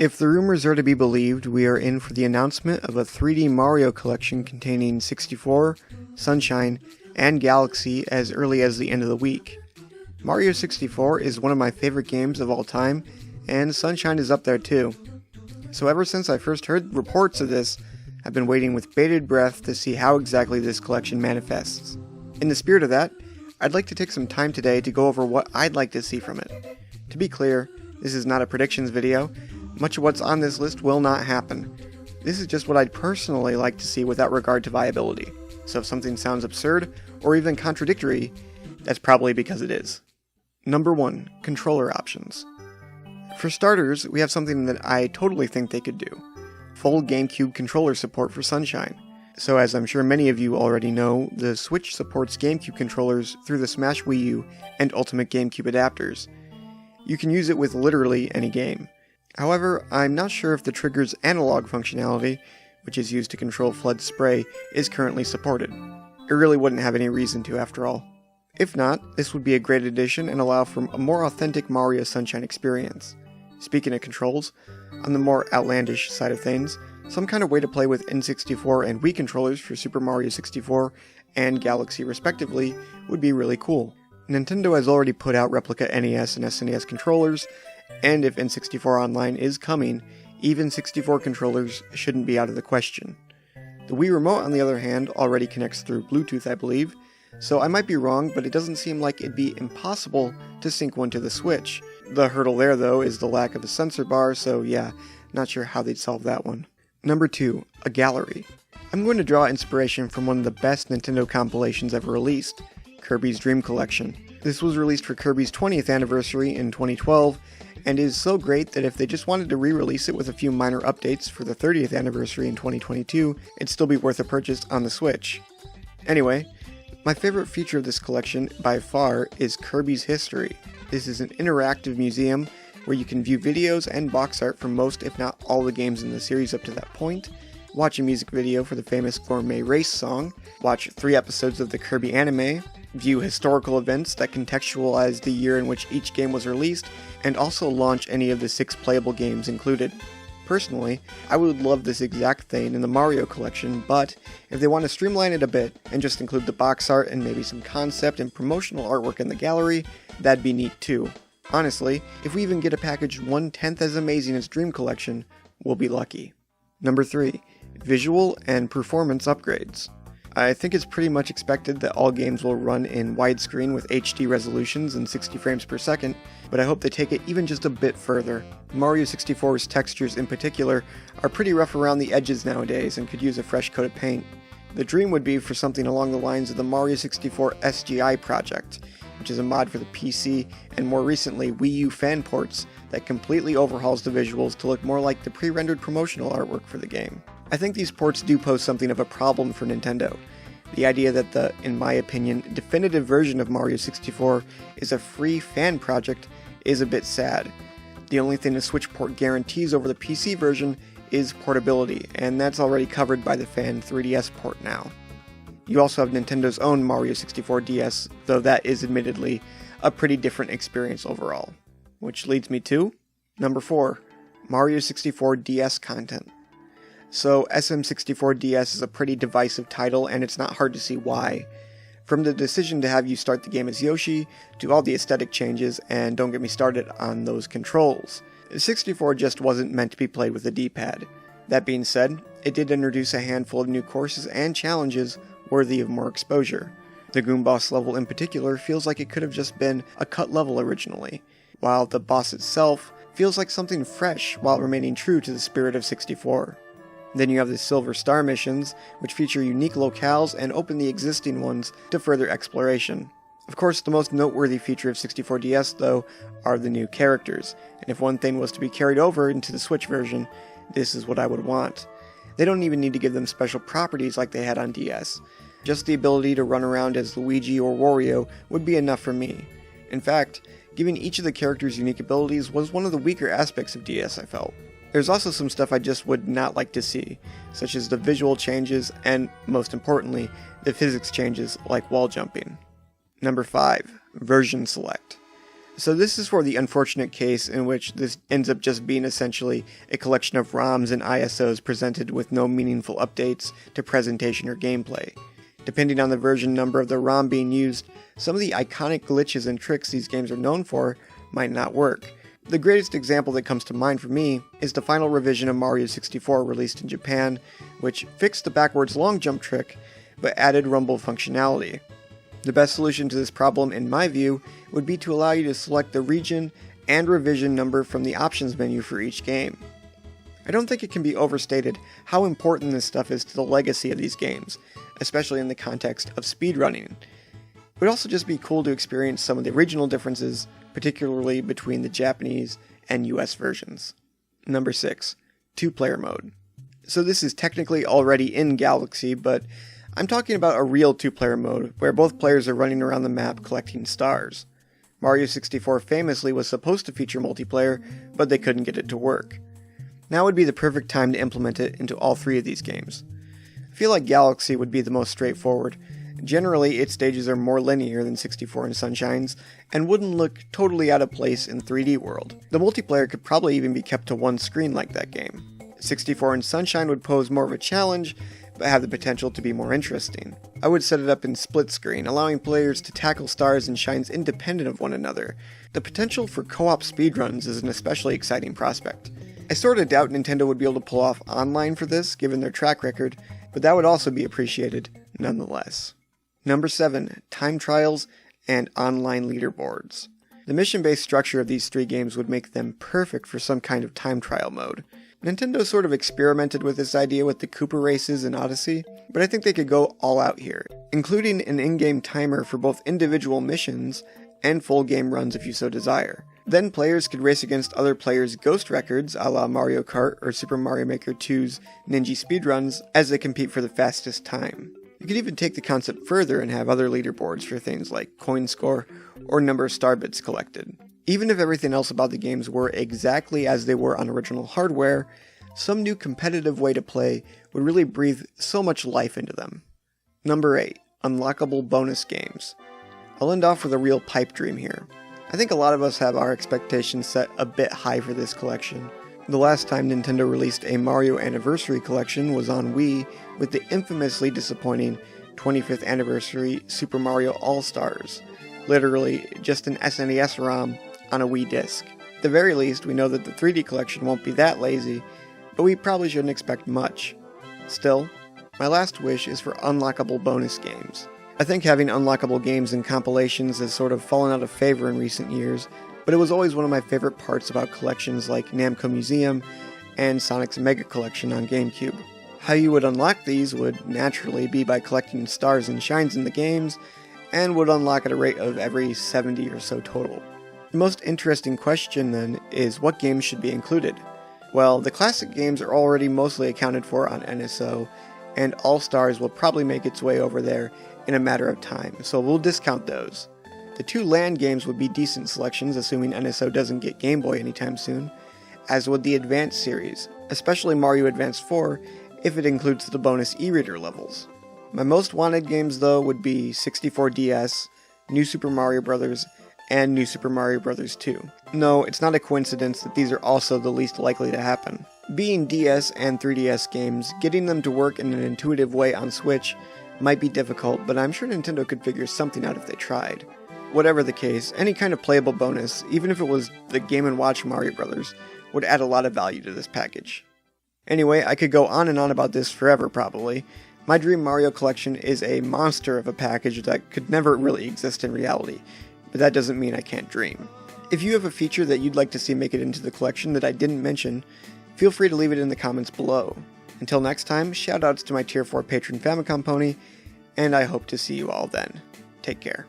If the rumors are to be believed, we are in for the announcement of a 3D Mario collection containing 64, Sunshine, and Galaxy as early as the end of the week. Mario 64 is one of my favorite games of all time, and Sunshine is up there too. So ever since I first heard reports of this, I've been waiting with bated breath to see how exactly this collection manifests. In the spirit of that, I'd like to take some time today to go over what I'd like to see from it. To be clear, this is not a predictions video. Much of what's on this list will not happen. This is just what I'd personally like to see without regard to viability. So if something sounds absurd, or even contradictory, that's probably because it is. Number 1. Controller options. For starters, we have something that I totally think they could do. Full GameCube controller support for Sunshine. So as I'm sure many of you already know, the Switch supports GameCube controllers through the Smash Wii U and Ultimate GameCube adapters. You can use it with literally any game. However, I'm not sure if the trigger's analog functionality, which is used to control flood spray, is currently supported. It really wouldn't have any reason to after all. If not, this would be a great addition and allow for a more authentic Mario Sunshine experience. Speaking of controls, on the more outlandish side of things, some kind of way to play with N64 and Wii controllers for Super Mario 64 and Galaxy respectively would be really cool. Nintendo has already put out replica NES and SNES controllers, and if N64 Online is coming, even 64 controllers shouldn't be out of the question. The Wii Remote, on the other hand, already connects through Bluetooth, I believe, so I might be wrong, but it doesn't seem like it'd be impossible to sync one to the Switch. The hurdle there, though, is the lack of a sensor bar, so yeah, not sure how they'd solve that one. Number 2. A gallery. I'm going to draw inspiration from one of the best Nintendo compilations ever released, Kirby's Dream Collection. This was released for Kirby's 20th anniversary in 2012, and is so great that if they just wanted to re-release it with a few minor updates for the 30th anniversary in 2022, it'd still be worth a purchase on the Switch. Anyway, my favorite feature of this collection, by far, is Kirby's History. This is an interactive museum where you can view videos and box art from most, if not all, the games in the series up to that point, watch a music video for the famous Gourmet Race song, watch 3 episodes of the Kirby anime, view historical events that contextualize the year in which each game was released, and also launch any of the 6 playable games included. Personally, I would love this exact thing in the Mario collection, but if they want to streamline it a bit and just include the box art and maybe some concept and promotional artwork in the gallery, that'd be neat too. Honestly, if we even get a package 1/10 as amazing as Dream Collection, we'll be lucky. Number 3. Visual and performance upgrades. I think it's pretty much expected that all games will run in widescreen with HD resolutions and 60 frames per second, but I hope they take it even just a bit further. Mario 64's textures in particular are pretty rough around the edges nowadays and could use a fresh coat of paint. The dream would be for something along the lines of the Mario 64 SGI project, which is a mod for the PC and more recently Wii U fan ports that completely overhauls the visuals to look more like the pre-rendered promotional artwork for the game. I think these ports do pose something of a problem for Nintendo. The idea that the, in my opinion, definitive version of Mario 64 is a free fan project is a bit sad. The only thing the Switch port guarantees over the PC version is portability, and that's already covered by the fan 3DS port now. You also have Nintendo's own Mario 64 DS, though that is admittedly a pretty different experience overall. Which leads me to number 4, Mario 64 DS Content. So SM64 DS is a pretty divisive title, and it's not hard to see why. From the decision to have you start the game as Yoshi, to all the aesthetic changes, and don't get me started on those controls. 64 just wasn't meant to be played with a D-pad. That being said, it did introduce a handful of new courses and challenges worthy of more exposure. The Goon Boss level in particular feels like it could have just been a cut level originally, while the boss itself feels like something fresh while remaining true to the spirit of 64. Then you have the Silver Star missions, which feature unique locales and open the existing ones to further exploration. Of course, the most noteworthy feature of 64DS, though, are the new characters, and if one thing was to be carried over into the Switch version, this is what I would want. They don't even need to give them special properties like they had on DS. Just the ability to run around as Luigi or Wario would be enough for me. In fact, giving each of the characters unique abilities was one of the weaker aspects of DS, I felt. There's also some stuff I just would not like to see, such as the visual changes and, most importantly, the physics changes like wall jumping. Number 5. Version Select. So this is for the unfortunate case in which this ends up just being essentially a collection of ROMs and ISOs presented with no meaningful updates to presentation or gameplay. Depending on the version number of the ROM being used, some of the iconic glitches and tricks these games are known for might not work. The greatest example that comes to mind for me is the final revision of Mario 64 released in Japan, which fixed the backwards long jump trick, but added rumble functionality. The best solution to this problem, in my view, would be to allow you to select the region and revision number from the options menu for each game. I don't think it can be overstated how important this stuff is to the legacy of these games, especially in the context of speedrunning. It would also just be cool to experience some of the regional differences, particularly between the Japanese and US versions. Number 6. 2-player mode. So this is technically already in Galaxy, but I'm talking about a real 2-player mode where both players are running around the map collecting stars. Mario 64 famously was supposed to feature multiplayer, but they couldn't get it to work. Now would be the perfect time to implement it into all 3 of these games. I feel like Galaxy would be the most straightforward. Generally, its stages are more linear than 64 and Sunshine's, and wouldn't look totally out of place in 3D world. The multiplayer could probably even be kept to one screen like that game. 64 and Sunshine would pose more of a challenge, but have the potential to be more interesting. I would set it up in split screen, allowing players to tackle stars and shines independent of one another. The potential for co-op speedruns is an especially exciting prospect. I sorta doubt Nintendo would be able to pull off online for this, given their track record, but that would also be appreciated nonetheless. Number 7. Time trials and online leaderboards. The mission-based structure of these 3 games would make them perfect for some kind of time trial mode. Nintendo sort of experimented with this idea with the Koopa races in Odyssey, but I think they could go all out here, including an in-game timer for both individual missions and full game runs if you so desire. Then players could race against other players' ghost records a la Mario Kart or Super Mario Maker 2's Ninja speedruns as they compete for the fastest time. You could even take the concept further and have other leaderboards for things like coin score or number of star bits collected. Even if everything else about the games were exactly as they were on original hardware, some new competitive way to play would really breathe so much life into them. Number 8. Unlockable bonus games. I'll end off with a real pipe dream here. I think a lot of us have our expectations set a bit high for this collection. The last time Nintendo released a Mario Anniversary Collection was on Wii with the infamously disappointing 25th Anniversary Super Mario Allstars. Literally just an SNES ROM on a Wii disc. At the very least, we know that the 3D collection won't be that lazy, but we probably shouldn't expect much. Still, my last wish is for unlockable bonus games. I think having unlockable games and compilations has sort of fallen out of favor in recent years, but it was always one of my favorite parts about collections like Namco Museum and Sonic's Mega Collection on GameCube. How you would unlock these would naturally be by collecting stars and shines in the games, and would unlock at a rate of every 70 or so total. The most interesting question then is what games should be included? Well, the classic games are already mostly accounted for on NSO, and Allstars will probably make its way over there in a matter of time, so we'll discount those. The 2 land games would be decent selections, assuming NSO doesn't get Game Boy anytime soon, as would the Advance series, especially Mario Advance 4 if it includes the bonus e-reader levels. My most wanted games though would be 64 DS, New Super Mario Bros., and New Super Mario Bros. 2. No, it's not a coincidence that these are also the least likely to happen. Being DS and 3DS games, getting them to work in an intuitive way on Switch might be difficult, but I'm sure Nintendo could figure something out if they tried. Whatever the case, any kind of playable bonus, even if it was the Game & Watch Mario Bros., would add a lot of value to this package. Anyway, I could go on and on about this forever probably. My Dream Mario collection is a monster of a package that could never really exist in reality, but that doesn't mean I can't dream. If you have a feature that you'd like to see make it into the collection that I didn't mention, feel free to leave it in the comments below. Until next time, shoutouts to my Tier 4 patron Famicom Pony, and I hope to see you all then. Take care.